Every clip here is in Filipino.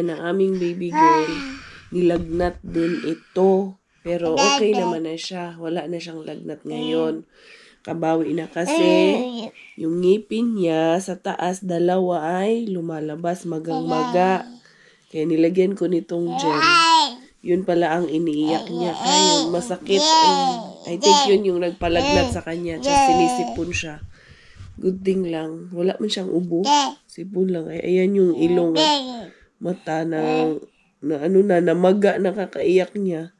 ng aming baby girl, nilagnat din ito. Pero okay naman na siya. Wala na siyang lagnat ngayon. Kabawi na kasi yung ngipin niya sa taas, dalawa ay lumalabas magang-maga. Kaya nilagyan ko nitong gel. Yun pala ang iniiyak niya. Ay, masakit. I think yun yung nagpalagnat sa kanya. Tsaka sinisipon siya. Good thing lang. Wala man siyang ubo. Sipon lang. Ay, ayan yung ilong at mata na namaga, nakakaiyak niya.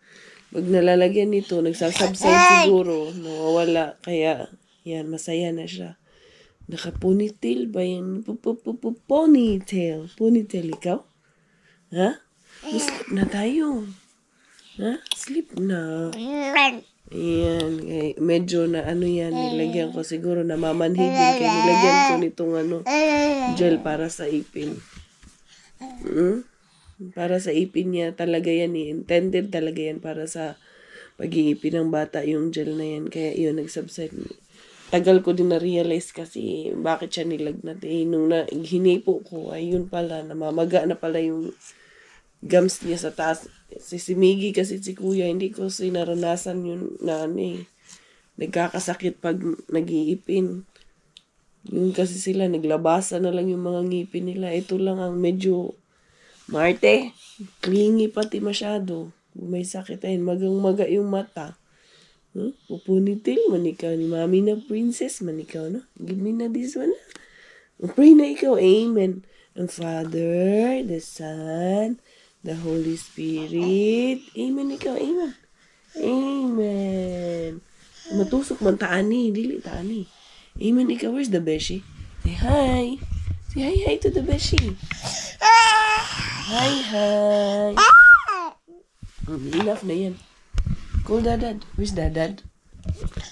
Pag nalalagyan nito, nagsasubside siguro. Nawawala. Kaya, yan, masaya na siya. Naka-ponytail ba yan? Ponytail. Ponytail ikaw? Ha? Sleep na tayo. Ha? Sleep na. Ayan. Medyo na yan. Nilagyan ko siguro namamanhigin. Kaya nilagyan ko nitong gel para sa ipin. Para sa ipin niya talaga yan. Intended talaga yan para sa pag-iipin ng bata yung gel na yan. Kaya yun, nagsubside. Tagal ko din na-realize kasi bakit siya nilagnat. Nung hinipo ko, ayun pala, namamaga na pala yung gums niya sa taas. Si Miggy kasi si Kuya, hindi ko sinaranasan yun na nagkakasakit pag nag-iipin. Yun kasi sila, naglabasa na lang yung mga ngipin nila. Ito lang ang medyo Marte, clingy pati masyado. May sakit ayun, magang-maga yung mata. Pupunitil man ikaw ni Mami na princess man ikaw, no? Give me na this one. Pray na ikaw, amen. Ang Father, the Son, the Holy Spirit. Amen ikaw, amen. Amen. Matusok man taani, dili taani. Amen ikaw, where's the beshi? Say hi. Say hi to the beshi. Hi. Enough na yan. Call Dad. Where's Dad?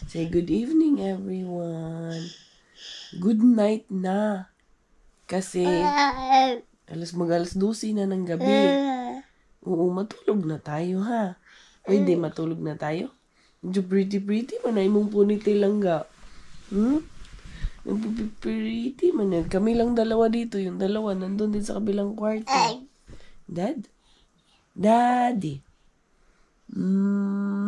Say good evening, everyone. Good night na. Kasi alas 12 na ng gabi. Oo, matulog na tayo, ha? Pwede matulog na tayo? Medyo pretty man na imong punitil lang ga. Pretty man yan. Kami lang dalawa dito. Yung dalawa nandun din sa kabilang kwarto. Dad? Daddy?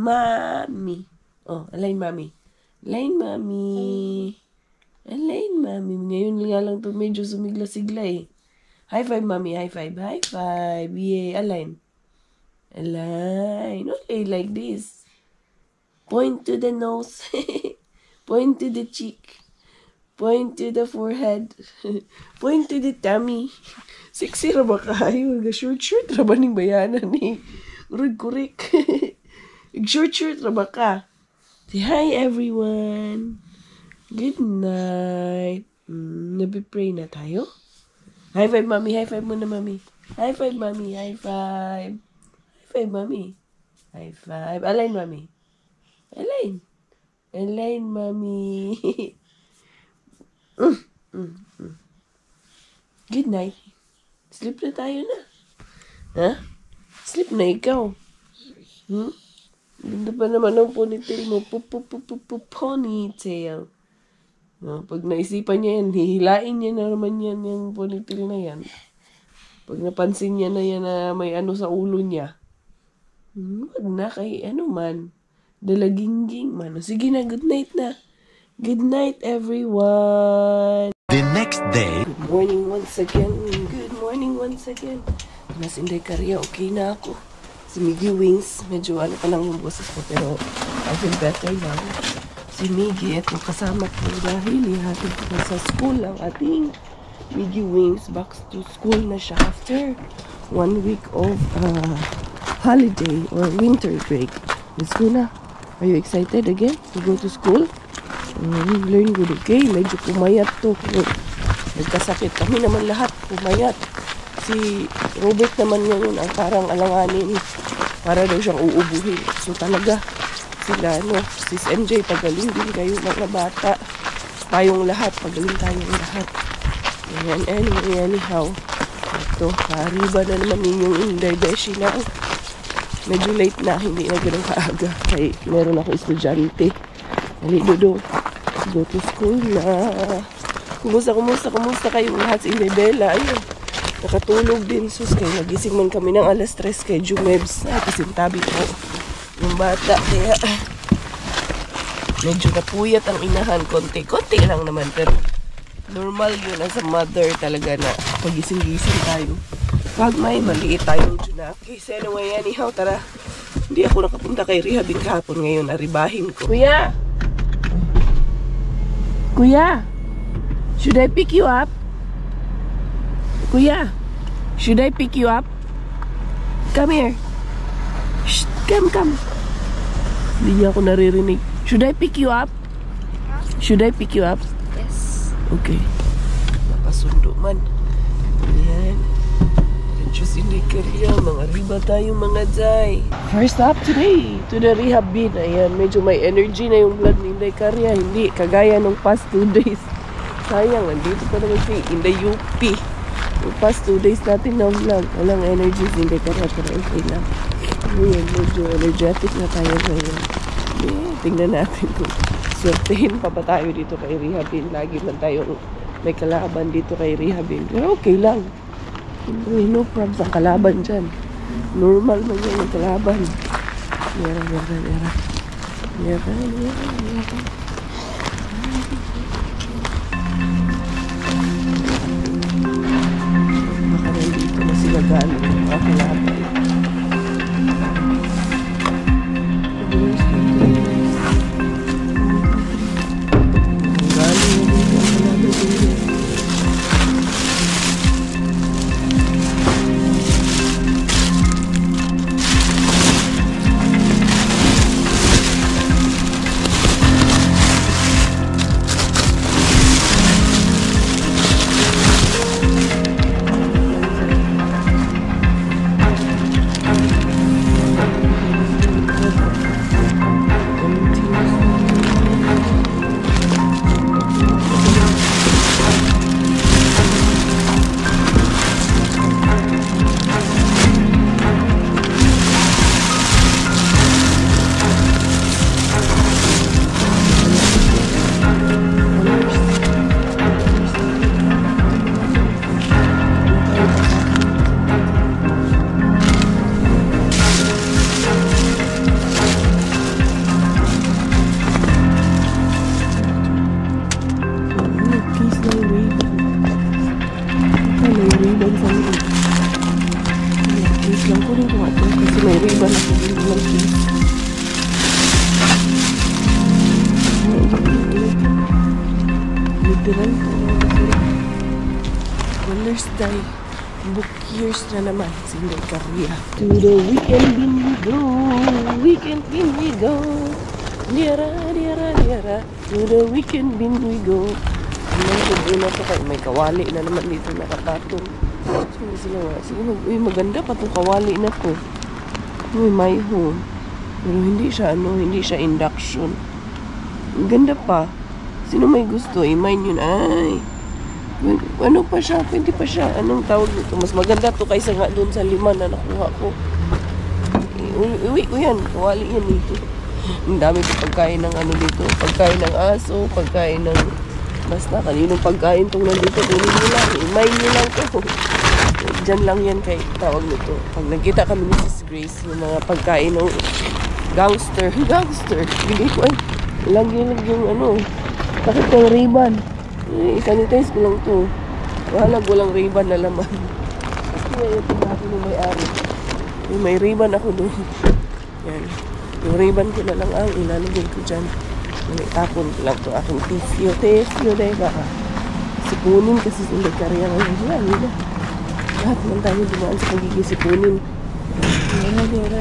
Mommy? Oh, align Mommy. Align Mommy. Ngayon nga lang to medyo sumigla-sigla eh. High five, Mommy. High five. Yay. Align. Okay, like this. Point to the nose. Point to the cheek. Point to the forehead. Point to the tummy. Sexy ra ba kayo? Short ra ba ning bayanan ni? Kurik. Short ra ba ka? Say hi everyone. Good night. Nabipray na tayo? High five, Mommy. High five muna, Mommy. High five, Mommy. High five. High five, Mommy. High five. Align, Mommy. Align, Mommy. Good night. Sleep na tayo na. Ha? Sleep na ikaw. Ganda pa naman ang ponytail mo. Ponytail. No, pag naisipan niya yan, hihilain niya na naman yan yung ponytail na yan. Pag napansin niya na yan na may sa ulo niya. Wag na kay man. Dalagingging man. Sige na, good night na. Good night, everyone. The next day. Good morning once again. Mas Inday Karya, okay na ako. Si Miggy Wings, medyo pa lang yung boses ko, pero I feel better now. Si Miggy, at kasama ko dahil ihatid ko sa school ang ating Miggy Wings. Back to school na siya after 1 week of holiday or winter break. Let's go na. Are you excited again to go to school? Learn good, okay? Medyo pumayat to. Nagkasakit kami naman lahat, pumayat. Si Robert naman ngayon ang parang alanganin para daw siyang uubuhin. So talaga sila, sis MJ, pagaling din kayo mga bata. Tayong lahat, pagaling tayong lahat. Ayan, anyhow. Ito, kariba na naman ninyong Inday Beshi na. Medyo late na, hindi na ganun kaaga. Kaya meron ako estudyante. Dali, Dodo. Go to school na. Kumusta kayong lahat sa Inday Bella? Ayun. Nakatulog din, sus. Kaya nagising man kami ng alas 3 kay Jumebs. Ay, kasintabi po yung bata. Kaya medyo napuyat ang inahan. Konti lang naman. Pero normal yun as a mother talaga na pagising-gising tayo. Pag may maliit tayong Junaki. So anyway, anyhow, tara. Hindi ako nakapunta kay rehabing kahapon ngayon. Aribahin ko. Kuya! Kuya! Should I pick you up? Kuya, should I pick you up? Come here. Shh, come. Hindi niya ako naririnig. Should I pick you up? Should I pick you up? Yes. Okay. Napasundo man. Ayan. Diyos hindi kariya. Mga riba tayo mga jay. First up today, to the rehab bin. Ayan, medyo may energy na yung blood ni Inday Karya. Hindi, kagaya nung past 2 days. Sayang, nandito pa naman si Inday UP. Yung past 2 days natin na vlog. Walang energy, hindi ka pero okay lang. Ngayon, medyo energetic na tayo ngayon. Yeah, tingnan natin kung swertehin pa ba tayo dito kay rehabin. Lagi man tayong may kalaban dito kay rehabin. Pero okay lang. No problems ang kalaban dyan. Normal man yan ang kalaban. Yara. Dito na sila galing ng mga kalaban. Wednesday, book years na naman si Inday Karya. To the weekend bin we go, weekend bin we go. Diara. To the weekend bin we go. Ano ko kayo, may kawali na naman dito nakapatong. Sige, maganda pa itong kawali na to. May home. Pero hindi siya induction. Ang ganda pa. Sino may gusto? Mine yun. Ay. Ano pa siya? Pwede pa siya. Anong tawag dito? Mas maganda to kaysa nga doon sa 5 na nakuha ko. Uwi ko yan. Kawali yan dito. Ang dami ko pagkain ng ano dito. Pagkain ng aso. Pagkain ng... Basta kaninong pagkain itong nandito. Kunin nyo lang. Mine nyo lang to. Diyan lang yan kay tawag nito. Pag nagkita kami ni Sis Grace, yung mga pagkain ng gangster. Bigay ko ay. Lagi yung ano. Takot ng ribbon. Sanitize ko lang to. Walang ribbon na laman. Kasi ngayon pinako ng may-ari. May ribbon ako doon. Yan. Yung ribbon ko na lang ang ilalagay ko dyan. Tapon ko lang to aking tissue. Diba? Sipunin kasi Inday Karya ngayon. Yan. Lahat man tayo dumaan sa pagiging sipunin. Dira.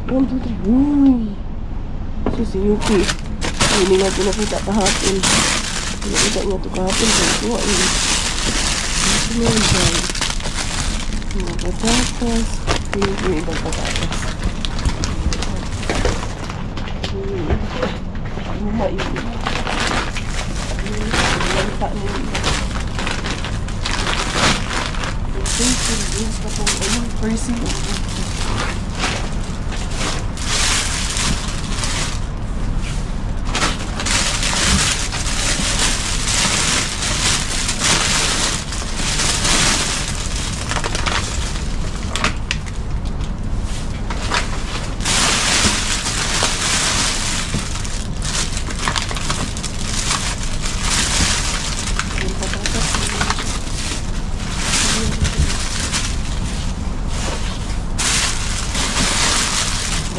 1, 2, 3. Uy! So si Yuki. Hindi nga ito nakita kahapon. Nakita niya ito kahapon. Kuha yun. Ito na yun dyan. Mga patatas. Yung ibang patatas. Luma yun. Lanta niya yun. Beans pa itong ayun, Percy.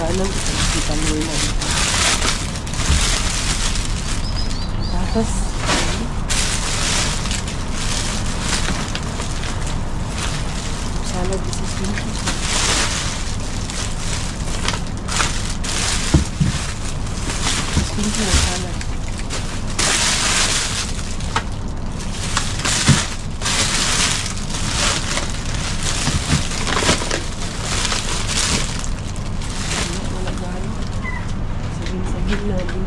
daanan ko sa kita mo lang. Tapos, salad is simple. Simple ang salad. Saging na din.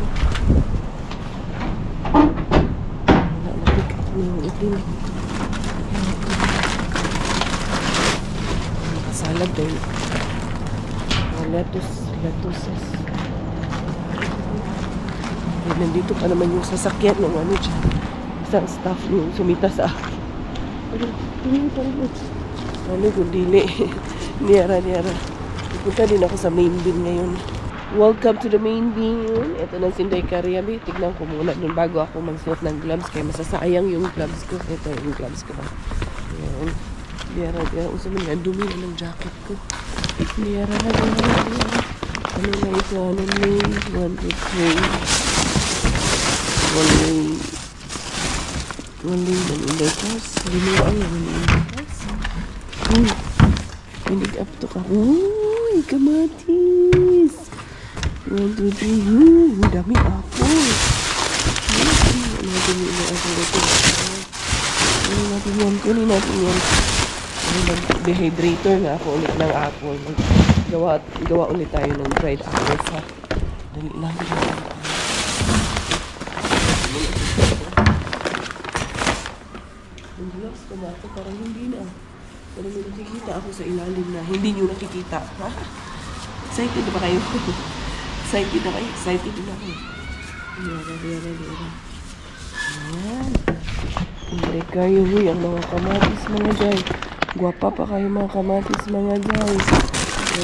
Salad din. Lettuces. Nandito pa naman yung sasakyan ng ano dyan. Isang staff yung sumita sa akin. Ano kung dili. Niyara. Pupunta din ako sa main bin ngayon. Welcome to the main bin. Ito na Sinday Karyabi. Tignan ko muna dun bago ako magsuot ng gloves. Kaya masasayang yung gloves ko. Ito yung gloves ko. Ayan. Niyara. Uso mo nga. Dumi na ng jacket ko. Niyara. Ano na ito? Ano na yung 1, 2, 3. Waling manindaykas. Linuang na manindaykas. Pinig up to ka. Uy, kamatis. 1, 2, 3. Dami apple. Ano natin yung apple ito? Kunin natin yan. Dehydrator na ako ulit ng apple. Gawa ulit tayo ng dried apples ha. Dali lang. Ang gloves ko ba ito? Parang hindi na. Pero may nakikita ako sa ilalim na hindi nyo nakikita. Ha? Excited ba kayo? Excited na kayo? Excited na kayo. Yara. Ayan. Hindi kayo huy. Ang mga kamatis mga jay. Guwapa pa kayo mga kamatis mga jay.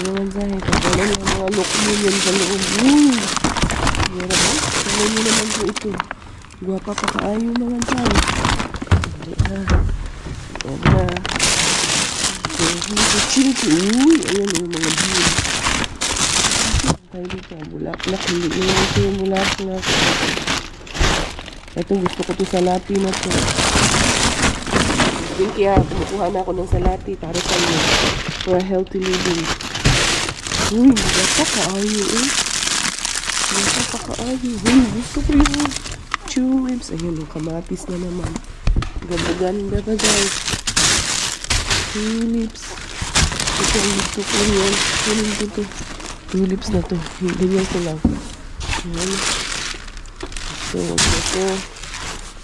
Mga jay. Kagalan yung mga lokmo yan sa loob. Yara ba? Kagalan nyo naman po ito. Guwapa pa kayo mga jay. Ayan na. Uy, ayan yung mga bean. Tayo dito, bulaklak. Hindi naman ito yung bulaklak. Ito, gusto ko ito sa lati na ito. Kaya kumukuha na ako ng salati para sa inyo. For a healthy living. Uy, gata kaayo eh. Gata kaayo. Uy, gusto ko yung tulips. Ayan, yung kamatis na naman. Ganda ba guys? Tulips. Ito ang gusto ko yun. Kunin ko ito. Tulips na to. Ganyan ko lang. Ayan. Ito.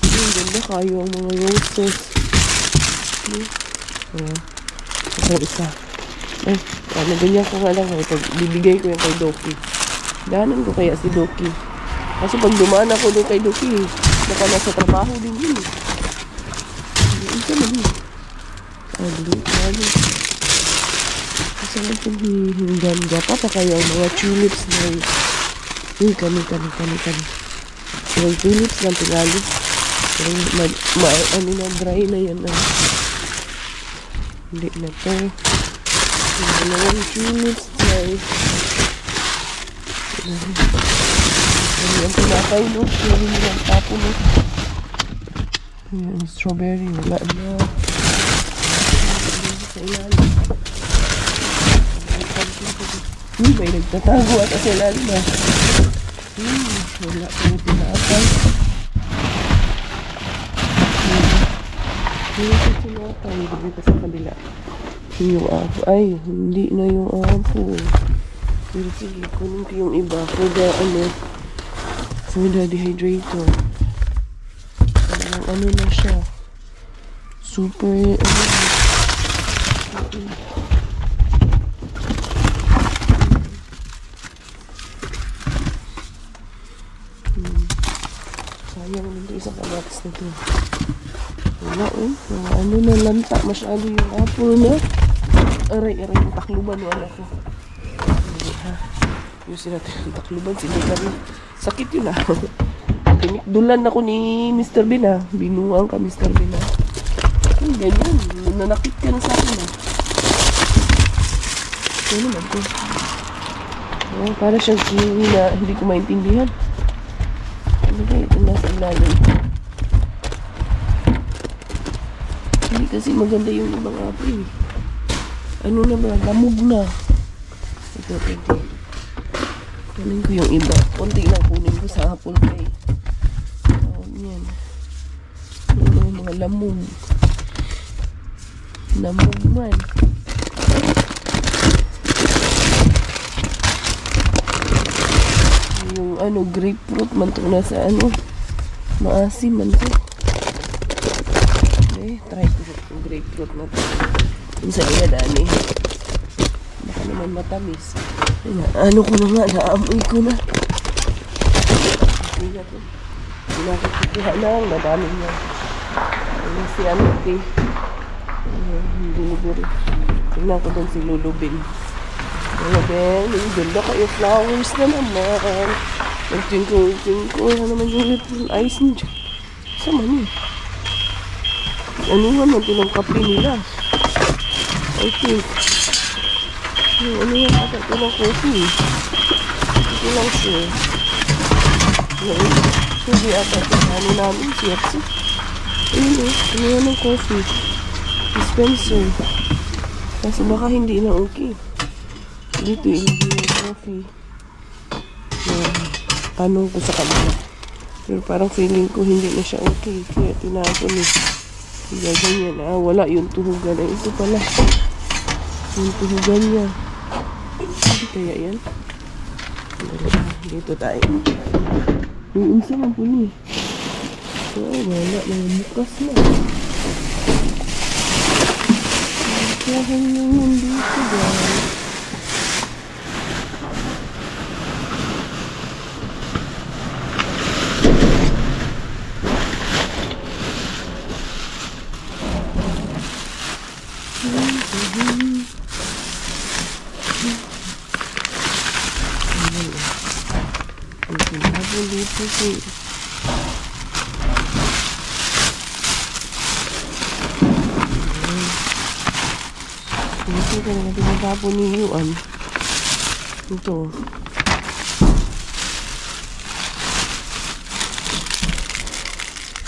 Ang ganda kayo ang mga roses. Isa. Ganyan ko nga lang. Bibigay ko yan kay Doki. Dahanan ko kaya si Doki. Kasi pag dumaan ako doon kay Doki, baka nasa trabaho din yun. Ito na din. Kasi natin hingga pa kayo ang mga tulips na yun. Kani. Yung tulips ng tingali. Ano na, dry na yan. Hindi na to. Yung dalawang tulips dry. Ano yung pinakay, no? Yung yung tapo, no? Yung strawberry, wala na. Sa ilalim. May nagtatago at sa ilalim na. Wala pa yung pinakay. Yung pinakay, hindi pa sa kabila. Yung apo. Ay, hindi na yung apo. Pero sige, kunin ko yung iba. For the dehydrator. Ano na siya. Super, sayang nito isang kamatis na ito. Wala ano na lanta. Masyado yung apple na. Aray, yung takluban wala ko. Yusin natin yung takluban. Sige kami. Sakit yun Tinikdulan ako ni Mr. Bean Binuang ka Mr. Bean ganyan. Nanakit ka na sa akin Ano naman ko? Oh, para siyang kiwi na hindi ko maintindihan. Ano ba ito nasa ilalim? Hindi kasi maganda yung ibang apple. Ano na ba? Lamog na. Ito. Kunin ko yung iba. Kunti lang kunin ko sa apple pie. Yan. Yung mga lamog. Lamog man. Yung grapefruit man to nasa maasim man to. Okay, try ko yung grapefruit na to. Yung sa iya dani. Baka naman matamis. Ano ko na nga, naamoy ko na. Hindi na to. Pinakikikuha na ang madami niya. Si Anuti. Delivery. Tingnan ko doon si Lulubin. Lulubin, yung ganda kayo flowers na naman. Nagtingko. Ano naman yung little eyes niya. Sama niya. Ano naman ito ng kape nila? I think. Ano yan ata ito ng coffee? Ito lang siya. Hindi ata ito. Ano namin? CFC? Ano yan ng coffee? Dispenser. Kasi baka hindi na okay. Dito ilagay yung coffee. Tanong ko sa kanila. Pero parang feeling ko hindi na siya okay. Kaya tinapon eh. Kaya ganyan. Wala yung tuhugan. Ito pala. Yung tuhugan niya. Hindi kaya yan? Dito tayo. Yung isa man po niya. Wala na yung bukas na. Kaya yung dito guys. Ito ka na tinatapon ni Yuan. Ito.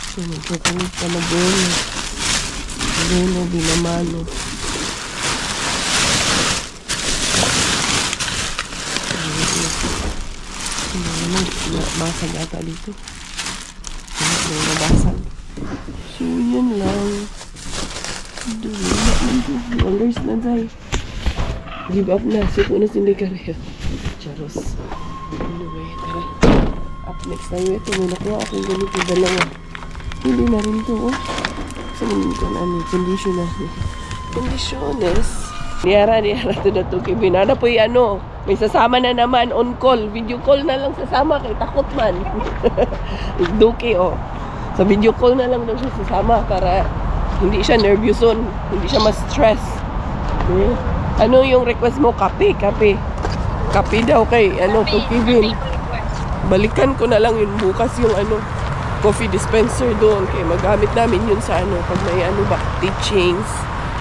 Ito, nagkakulit pa na Bueno. Bueno, Binamano. Basag ata dito. May nabasag. So, yan lang. Wonders na tayo. Give up na. Suko na sila karya. Charos. Anyway, tara. Up next tayo. Ito, may nakuha akong ganito. Dalawa. Hindi na rin to, oh. Sabihin ko na, conditiones. Niara to na to, Kevin. Ano po yung may sasama na naman on call. Video call na lang sasama kay takot man. Duki, oh. Sa video call na lang daw siya sasama para hindi siya nervous on. Hindi siya ma-stress. Okay. Ano yung request mo? Kape. Kape daw kay to Kevin. Balikan ko na lang yun bukas yung coffee dispenser doon. Kaya magamit namin yun sa pag may teachings.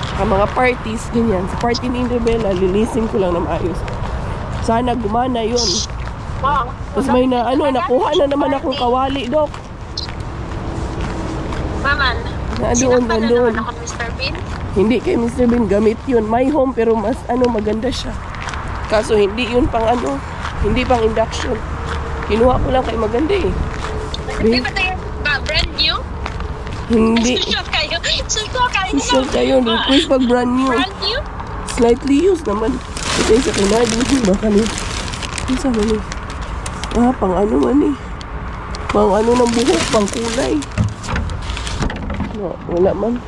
Saka mga parties, ganyan. Sa party ni Rebella, linisin ko lang na maayos. Sana gumana yun. Tapos may nakuha na naman akong kawali, Dok. Maman, nandun. Ako Mr. Bean? Hindi kay Mr. Bean, gamit yun. My home, pero mas maganda siya. Kaso hindi yun pang hindi pang induction. Kinuha ko lang kay maganda eh. Hindi ba tayo brand new? Hindi. Social kayo. Request pag brand new. Brand new? Slightly used naman. Ito sa kinadi. Baka ni. Ano sa man eh? Pang man eh. Pang ng buhok, pang kulay. No, wala man.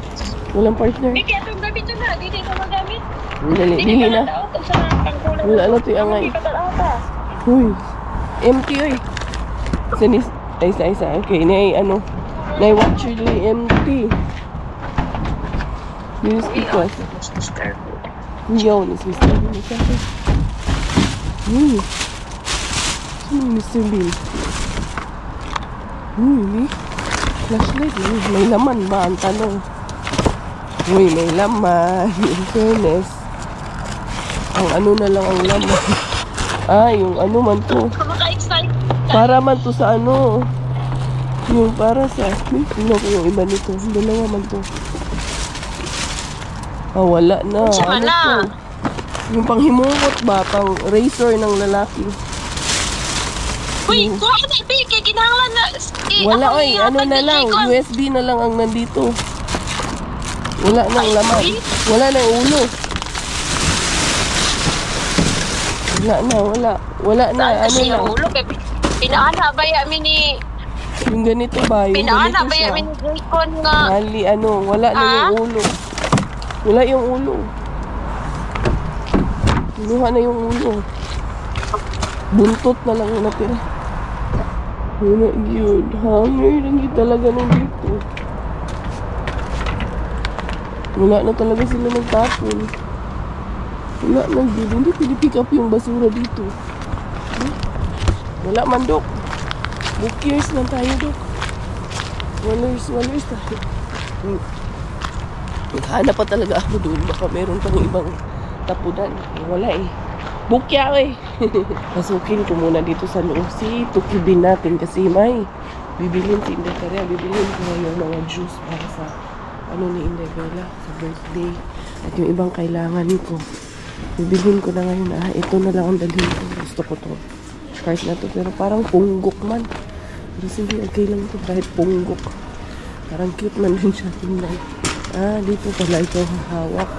Walang partner. Hindi kaya itong gamit na. Hindi ko magamit. Dili na. Wala na ito yung angay. Uy. Empty oy. Isa. Okay, na-watcher yung empty. Yung speakers. Yun, is Mr. Bean. Sino yung Mr. Bean? Flashlight. May laman ba? Ang tanong. May laman. In fairness. Ang na lang ang laman. Ah, yung ano man to. Maka-excite. Para man to sa ano. Yung para sa... Tingnan ko yung iba nito. Dalawa man to. Ah, wala na. Siya Ano na. to? Yung panghimungot ba? Pang razor ng lalaki. Uy, kuha ka na, Ibi. Kaya kinahanglan na. Wala oy. Ano na lang. USB na lang ang nandito. Wala nang laman. Wala nang ulo. Wala na. Wala na. Ano lang. Pinaana ba yamin ni... Yung ganito ba? Yung Pinaana ganito ba siya. yamin ni Joy-Con nga... Mali, ano, wala na yung ulo. Wala yung ulo. Kinuha na yung ulo. Buntot na lang yung natira. Wala yun. Hanger lang yun talaga nung dito. Wala na talaga sila nagtapon. Wala na dito. Hindi pwede pick up yung basura dito. Wala man, Dok. Bookers lang tayo, Dok. Walers tayo. Naghanap pa talaga ako doon. Baka meron pang ibang tapunan. Wala eh. Bukya eh. Pasukin ko muna dito sa loob. Tukibin natin kasi may bibilin si Inday Karya. Bibilin ko yung mga juice para sa ano ni Inday Bella sa birthday. At yung ibang kailangan nito. Bibilin ko na ngayon. Ito na lang ang dalhin ko. Gusto ko to. Cart na to. Pero parang punggok man. Pero sige, okay lang to. Kahit punggok. Parang cute man din siya. Tingnan. Dito pala ito hawak.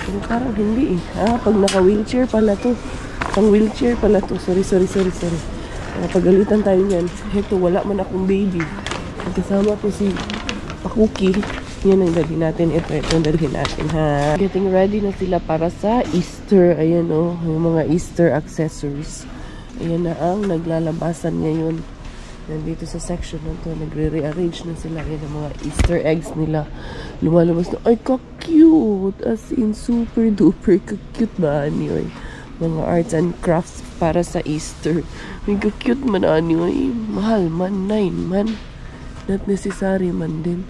Pero parang hindi eh. Pag naka-wheelchair pala to. Pang-wheelchair pala to. Sorry. Pagalitan tayo niyan. Heto, wala man akong baby. Kasama ko si Pakuki. Yan ang dalhin natin. Ito ang dalhin natin ha. Getting ready na sila para sa Easter. Ayan o. Yung mga Easter accessories. Ayan na ang naglalabasan ngayon. Nandito sa section na to, nagre-rearrange na sila. Yan ang mga Easter eggs nila. Lumalabas na, ay ka-cute! As in, super duper ka-cute ba, anyway? Mga arts and crafts para sa Easter. Ay ka-cute man, anyway. Mahal man, 9 man. Not necessary man din.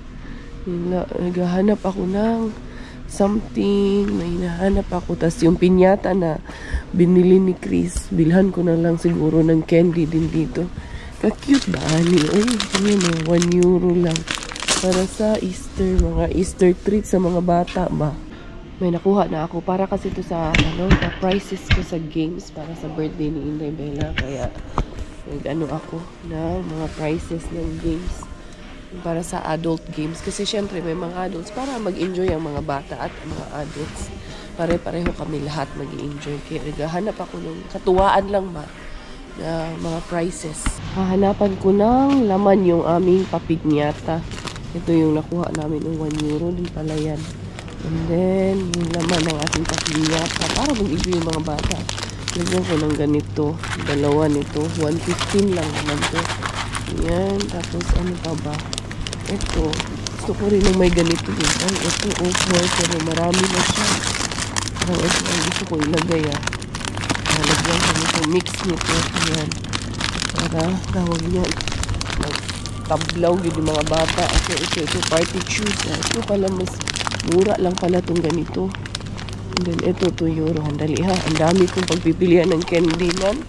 Naghahanap ako ng something, may hinahanap ako. Tas yung pinyata na binili ni Chris, bilhan ko na lang siguro ng candy din dito. Ka-cute ba, ani? Ay, yun o, €1 lang. Para sa Easter, mga Easter treats sa mga bata ba? May nakuha na ako. Para kasi ito sa, sa prizes ko sa games para sa birthday ni Inday Bella. Kaya, nag-ano ako na mga prizes ng games para sa adult games. Kasi syempre, may mga adults para mag-enjoy ang mga bata at mga adults. Pare-pareho kami lahat mag-enjoy. Kaya naghahanap ako ng katuwaan lang ba? Na mga prizes. Hahanapan ko ng laman yung aming papinyata. Ito yung nakuha namin ng €1 din pala yan. And then, yung laman ng ating papinyata para mag-enjoy yung mga bata. Lagyan ko ng ganito. Dalawa nito. 115 lang naman to. Yan. Tapos, ano pa ba? Ito. Gusto ko rin ng may ganito din. Ay, ito. Pero marami na siya. Parang ito ang gusto ko ilagay Lagyan ko nito, mix nito. Yan. Para tawag niyan. Tablaw yun yung mga bata. Ito, party shoes. Ito pala mas mura lang pala itong ganito. And then ito, €2. Handali ha. Ang dami kong pagpipilian ng candy man.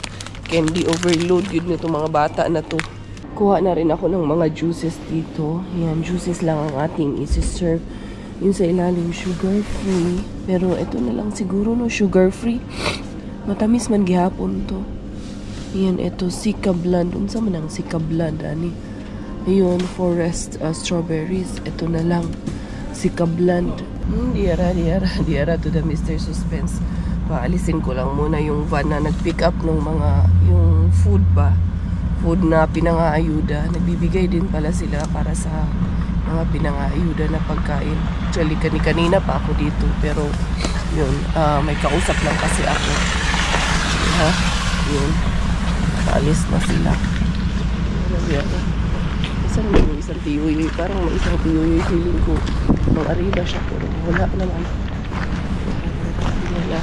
Candy overload yun nito mga bata na to. Kuha na rin ako ng mga juices dito. Yan, juices lang ang ating isi-serve. Yun sa ilalim, sugar free. Pero ito na lang siguro no, sugar free. Matamis man gihapon to. Yan, ito, Sika Blend. Unsa man ang Sika Blend, ani? Ayun, Forest Strawberries. Ito na lang. Sika Blend. Diara to the Mr. Suspense. Paalisin ko lang muna yung van na nag-pick up ng mga, yung food ba? Food na pinangaayuda. Nagbibigay din pala sila para sa mga pinangaayuda na pagkain. Actually, kanina pa ako dito. Pero, yun, may kausap lang kasi ako. Ha? Yun. Paalis na sila. Isa naman yung isang tiyoy. Parang may isang tiyoy feeling ko. Mang-arriba siya. Pero wala naman. Wala.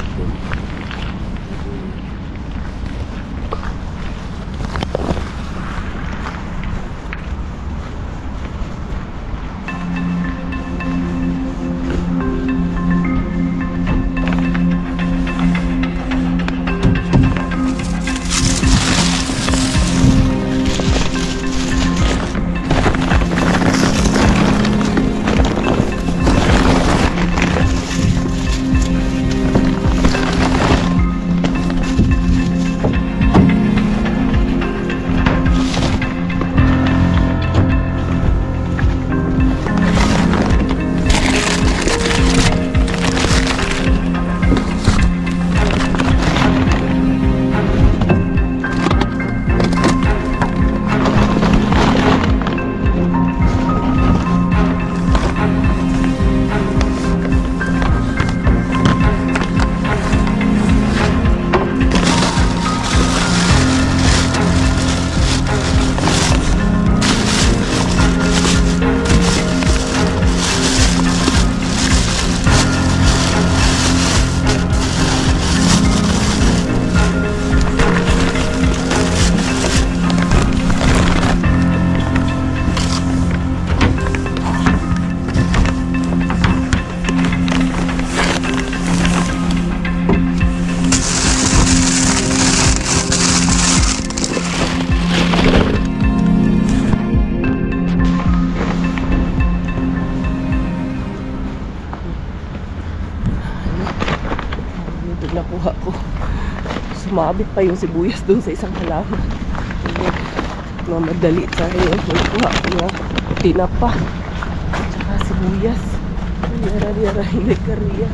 kinuha ko. Sumabit pa yung sibuyas dun sa isang halaman. Mga madali tayo. Kuha ko nga tinapa. Tsaka sibuyas. Yara-yara, hindi kariya.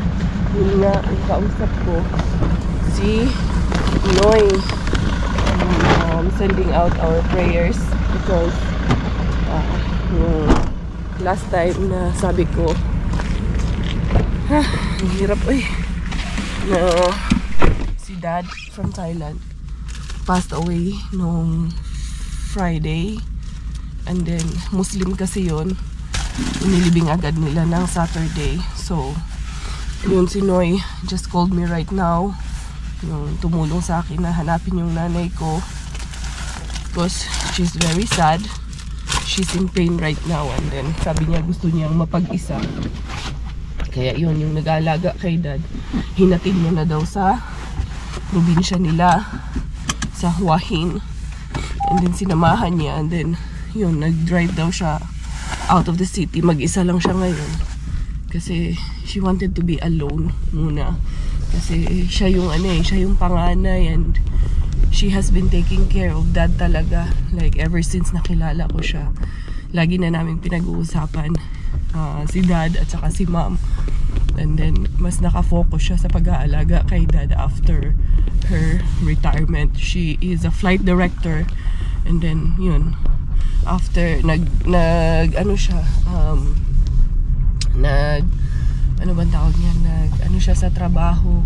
Yun nga, ang kausap ko. Si Noy. Sending out our prayers because last time na sabi ko ang hirap na si dad from Thailand passed away nung Friday, and then Muslim kasi yun, inilibing agad nila ng Saturday. So yun, si Noy just called me right now, yung tumulong sa akin na hanapin yung nanay ko because she's very sad. She's in pain right now, and then sabi niya gusto niyang mapag-isa. Kaya yun, yung nag-aalaga kay dad, hinatid niya na daw sa probinsya nila sa Hua Hin, and then sinamahan niya, and then yun, nag-drive daw siya out of the city. Mag-isa lang siya ngayon kasi she wanted to be alone muna kasi siya yung siya yung panganay, and she has been taking care of dad talaga, like ever since nakilala ko siya. Lagi na namin pinag-uusapan si dad at saka si mom, and then mas nakafocus siya sa pag-aalaga kay dad after her retirement. She is a flight director, and then yun, after ano bang tawag niyan, siya sa trabaho,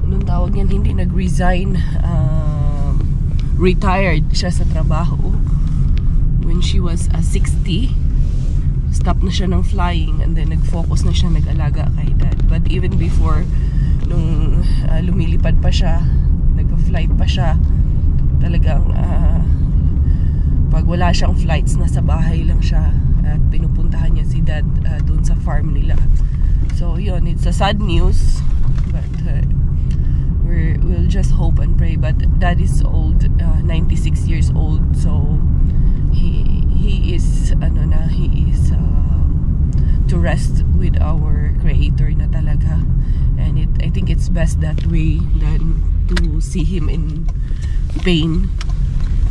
anong tawag niyan, hindi nag-resign, retired siya sa trabaho when she was 60. Stop na siya ng flying, and then nag-focus na siya, nag-alaga kay dad. But even before, nung lumilipad pa siya, nag-flight pa siya, talagang pag wala siyang flights, nasa bahay lang siya at pinupuntahan niya si dad doon sa farm nila. So yun, it's a sad news, but we'll just hope and pray. But dad is old, 96 years old, so he is to rest with our creator na talaga. And I think it's best that way than to see him in pain,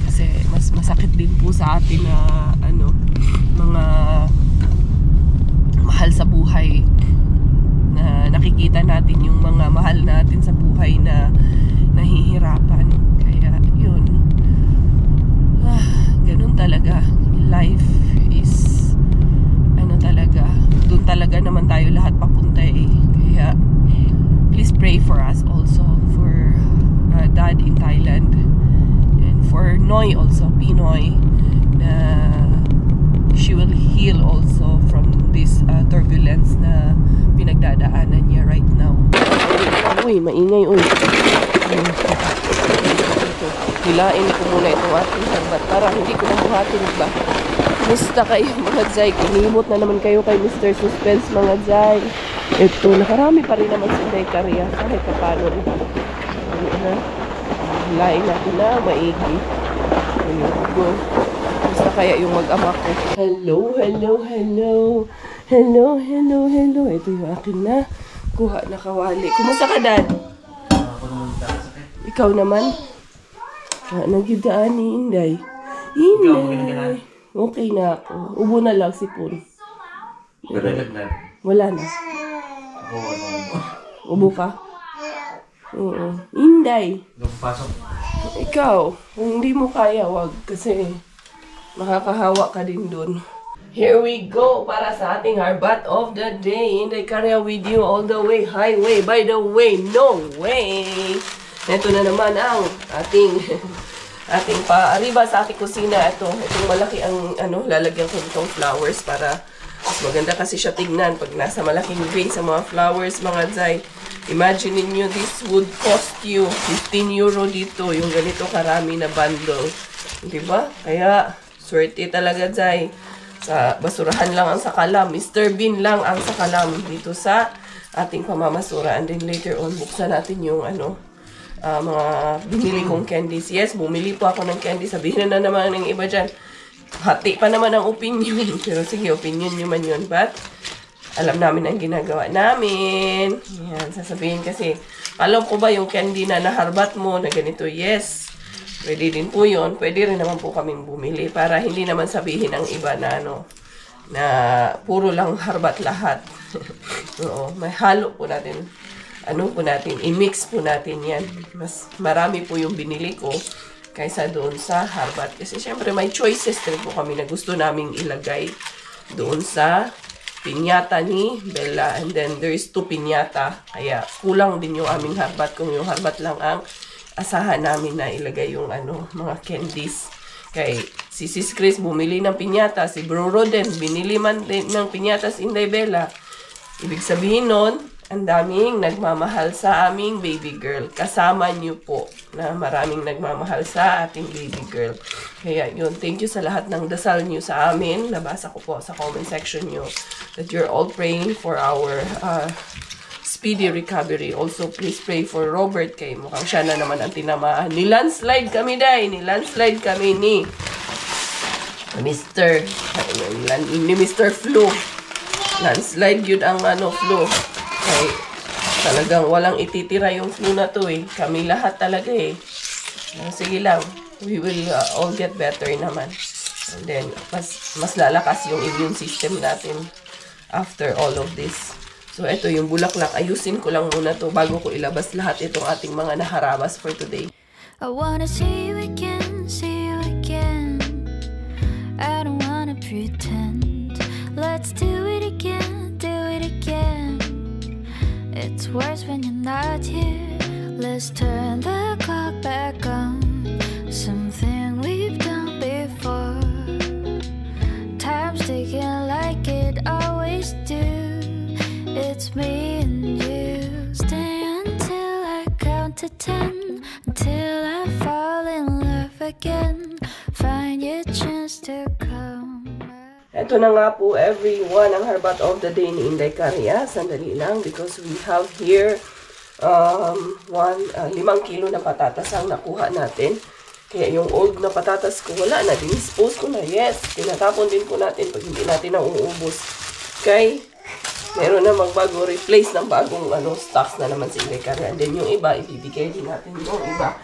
kasi mas masakit din po sa atin na mga mahal sa buhay, na nakikita natin yung mga mahal natin sa buhay na nahihirapan. Kaya yun, ganun talaga. Life is talaga, doon talaga naman tayo lahat papunta Kaya please pray for us also, for dad in Thailand, and for Noy also, Pinoy, na she will heal also from this turbulence na pinagdadaanan niya right now. Uy, maingay, uy. Hilain ko muna itong ating harbat para hindi ko nabuhatin ba. Musta kayo mga Zay? Kinimot na naman kayo kay Mr. Suspense mga Zay. Ito, nakarami pa rin naman si Day Karya kahit kapano rin. Hilain natin na maigi. Musta kaya yung mag-ama ko? Hello. Ito yung akin na kuha na kawali. Kumusta ka, Dad? Ikaw naman? Nagyudaan ni Inday. Inday. Okay na ako. Ubo na lang sipon. Wala na. Ubo ka? Oo. Inday. Ikaw, kung hindi mo kaya, wag. Kasi makakahawa ka din dun. Here we go para sa ating harbat of the day. Inday Karya with you all the way. Highway, by the way, no way. Ito na naman ang ating pa-arriba sa ating kusina. Itong malaki ang lalagyan ko itong flowers para mas maganda kasi siya tignan pag nasa malaking vase sa mga flowers mga Zay. Imagine niyo, this would cost you 15 euro dito, yung ganito karami na bundle. Diba? Kaya swerte talaga Zay. Sa basurahan lang ang sakalam. Mr. Bean lang ang sakalam dito sa ating pamamasura. And then later on, buksan natin yung mga binili kong candies. Yes, bumili po ako ng candies. Sabihin na naman ng iba dyan, hati pa naman ang opinion. Pero sige, opinion nyo man yun. But alam namin ang ginagawa namin. Yan, sasabihin kasi, alam ko ba yung candy na naharbat mo na ganito? Yes, pwede din po yun. Pwede rin naman po kaming bumili para hindi naman sabihin ang iba na na puro lang harbat lahat. Oo, may halo po natin. I-mix po natin yan. Mas marami po yung binili ko kaysa doon sa harbat. Kasi syempre may choices din po kami na gusto naming ilagay doon sa pinyata ni Bella. And then there is 2 pinyata. Kaya kulang din yung aming harbat kung yung harbat lang ang asahan namin na ilagay yung mga candies. Kay si Sis Chris bumili ng pinyata. Si Bro Roden binili man din ng pinyata si Inday Bella. Ibig sabihin nun, ang daming nagmamahal sa aming baby girl. Kasama niyo po na maraming nagmamahal sa ating baby girl. Kaya yun, thank you sa lahat ng dasal niyo sa amin. Nabasa ko po sa comment section niyo that you're all praying for our speedy recovery. Also, please pray for Robert kay mukhang siya na naman ang tinamaan. Ni-landslide kami ni-landslide kami ni Mr. Flu. Landslide yun ang flu. Kay talagang walang ititira yung flu na to eh. Kami lahat talaga eh. Sige lang. We will all get better naman. And then, mas lalakas yung immune system natin after all of this. So, ito yung bulaklak. Ayusin ko lang muna to bago ko ilabas lahat itong ating mga naharabas for today. I wanna see you again, see you again. I don't wanna pretend. Let's do it again, do it again. It's worse when you're not here. Let's turn the clock back on. Something we've done before. Time's ticking like it always do. It's me and you. Stay until I count to 10. Until I fall in love again. Find your chance to come back. Ito na nga po everyone ang harbat of the day ni Inday Caria. Sandali lang because we have here 5 kilo na patatas ang nakuha natin. Kaya yung old na patatas ko wala na. Dinispose ko na. Yes, tinatapon din po natin pag hindi natin nauubos. Kay meron na magbago replace ng bagong stocks na naman si Inday Caria. And then yung iba ibibigay din natin yung iba.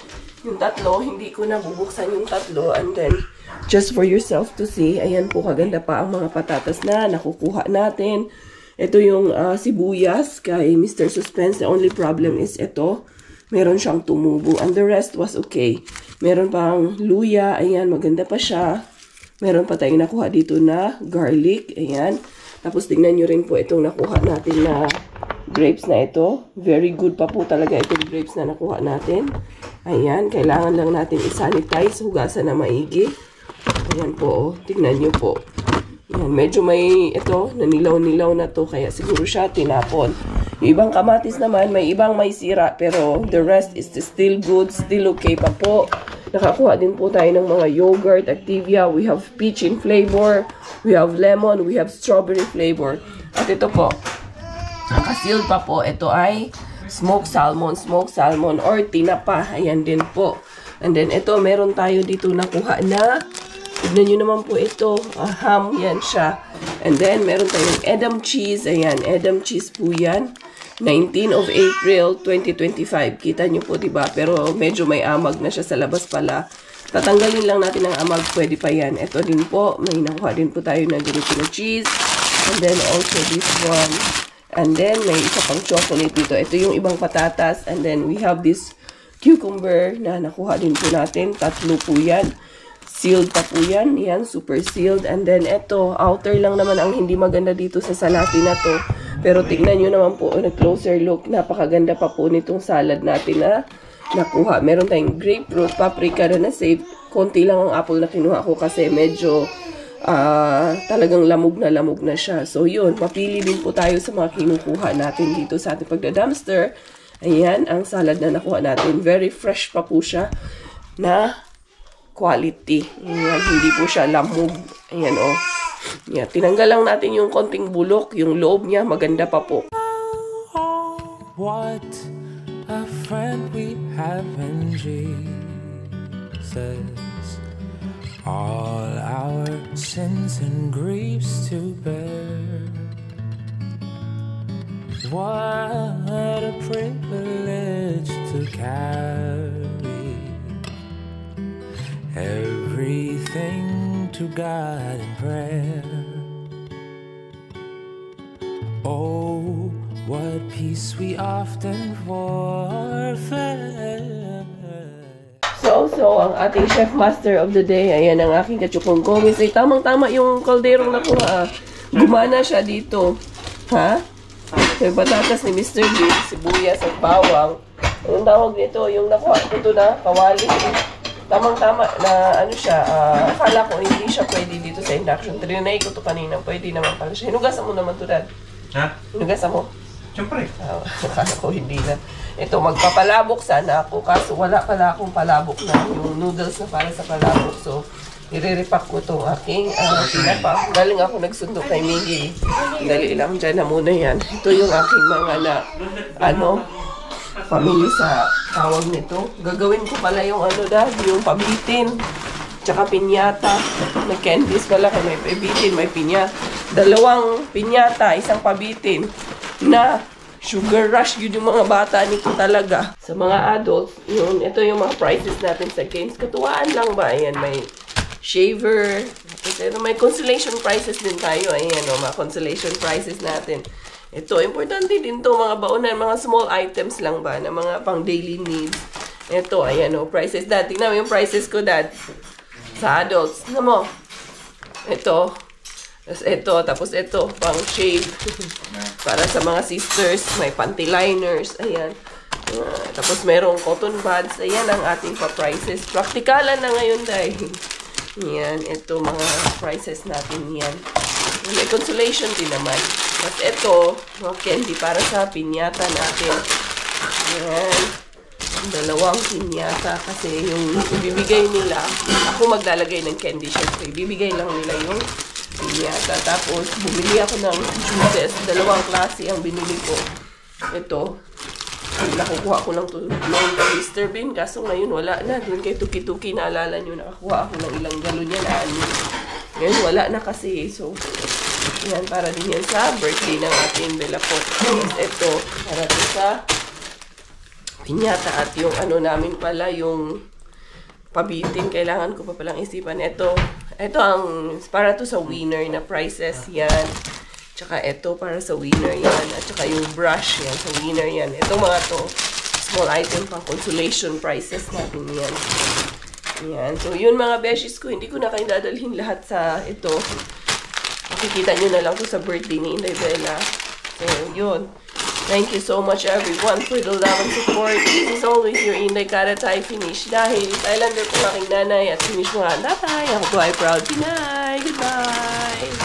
Yung tatlo, hindi ko na bubuksan yung tatlo. And then, just for yourself to see, ayan po, kaganda pa ang mga patatas na nakukuha natin. Ito yung sibuyas kay Mr. Suspense. The only problem is ito. Meron siyang tumubo. And the rest was okay. Meron pang luya. Ayan, maganda pa siya. Meron pa tayong nakuha dito na garlic. Ayan. Tapos, tingnan nyo rin po itong nakuha natin na grapes na ito. Very good pa po talaga itong grapes na nakuha natin. Ayan, kailangan lang natin i-sanitize, hugasan na maigi. Ayan po, oh. Tignan nyo po. Ayan, medyo may ito, nanilaw-nilaw na to, kaya siguro siya tinapon. Yung ibang kamatis naman, may ibang may sira, pero the rest is still good, still okay pa po. Nakakuha din po tayo ng mga yogurt, Activia. We have peach in flavor, we have lemon, we have strawberry flavor. At ito po, nakasealed pa po, ito ay smoked salmon or tinapa. Ayan din po. And then ito, meron tayo dito nakuha na, tignan nyo naman po ito, ham, yan siya. And then meron tayong Edam cheese. Ayan, Edam cheese po yan. 19 of April 2025. Kita nyo po, diba? Pero medyo may amag na siya sa labas pala. Tatanggalin lang natin ang amag, pwede pa yan. Ito din po, may nakuha din po tayo na ganito na cheese. And then also this one. And then, may isa pang chocolate dito. Ito yung ibang patatas. And then, we have this cucumber na nakuha din po natin. 3 po yan. Sealed pa po yan. Yan, super sealed. And then, ito, outer lang naman ang hindi maganda dito sa salati na to. Pero, tignan nyo naman po, on a closer look, napakaganda pa po nitong salad natin na nakuha. Meron tayong grapefruit, paprika na na-save. Konti lang ang apple na kinuha ko kasi medyo talagang lamog na siya. So, yun. Papili din po tayo sa mga kinukuha natin dito sa ating pagda-dumpster. Ayan, ang salad na nakuha natin. Very fresh pa po siya na quality. Ayan, hindi po siya lamog. Ayan, oh. Ayan, tinanggal lang natin yung konting bulok. Yung loob niya, maganda pa po. What a friend we have in Jesus. All our sins and griefs to bear. what a privilege to carry everything to God in prayer. Oh, what peace we often forfeit. So, ang ating chef master of the day, ayan ang aking kachukong gomis. Ay, tamang-tama yung kalderong nakuha. Gumana siya dito. Ha? So, yung patatas ni Mr. Bean, sibuyas at bawang. Anong tawag nito? Yung nakuha ko ito na kawali. Tamang-tama na ano siya. Akala ko hindi siya pwede dito sa induction. Trinay ko ito kanina. Pwede naman pala siya. Hinugasan mo naman ito, Dad. Ha? Hinugasan mo? Siyempre. Akala ko hindi na. Ito, magpapalabok sana ako. Kaso wala pala akong palabok na. Yung noodles na para sa palabok. So, iriripak ko itong aking tinapa. Galing ako nagsundo kay Miggy. Dali lang dyan na muna yan. Ito yung aking mga pamili sa tawag nito. Gagawin ko pala yung yung pabitin. Tsaka pinyata. May candies pala kay may pabitin, may pinyata. 2 pinyata, 1 pabitin. Na sugar rush yun yung mga bata nito talaga. Sa mga adults, ito yung mga prices natin sa games. Katuwaan lang ba? Ayan, may shaver. Pero may consolation prizes din tayo. Ayan, mga consolation prizes natin. Ito, importante din to mga baonan, mga small items lang ba, na mga pang daily needs. Ito, ayan, prices. Dad, tingnan mo yung prices ko, Dad. Sa adults. Tingnan mo. Ito. Tapos ito, pang shave. Para sa mga sisters, may panty liners. Ayan. Tapos merong cotton buds. Ayan ang ating pa-prices. Praktikalan na ngayon dahil. Ayan, ito mga prices natin yan. May consolation din naman. Tapos ito, mga candy para sa pinyata natin. Ayan. 2 pinyata kasi yung ibibigay nila, ako maglalagay ng candy syempre. Ibibigay lang nila yung pinyata. Tapos, bumili ako ng juices. 2 klase ang binili ko. Ito. Nakukuha ko lang to noon kay Mr. Bean. Kaso ngayon wala na. Doon kay Tuki-Tuki, naalala nyo, nakakuha ako ng ilang galon yan. Ngayon wala na kasi. So, yan, para din yan sa birthday ng ating Belapot. Ito, para din sa pinyata. At yung namin pala, yung pabitin, kailangan ko pa palang isipan. Ito ang, para to sa winner na prices, yan. Tsaka ito, para sa winner yan. At tsaka yung brush, yan, sa winner yan. Ito mga to, small item pang consolation prices natin yan. Yan. So, yun mga beshies ko, hindi ko na kayo dadalhin lahat sa ito. Makikita nyo na lang to sa birthday ni Inday Bella. So, yun. Thank you so much everyone for the love and support. This is always your Inday Karatay finish. Dahil Thailander po aking nanay at finish mga tatay. Ako po ay proud Pinay. Goodbye!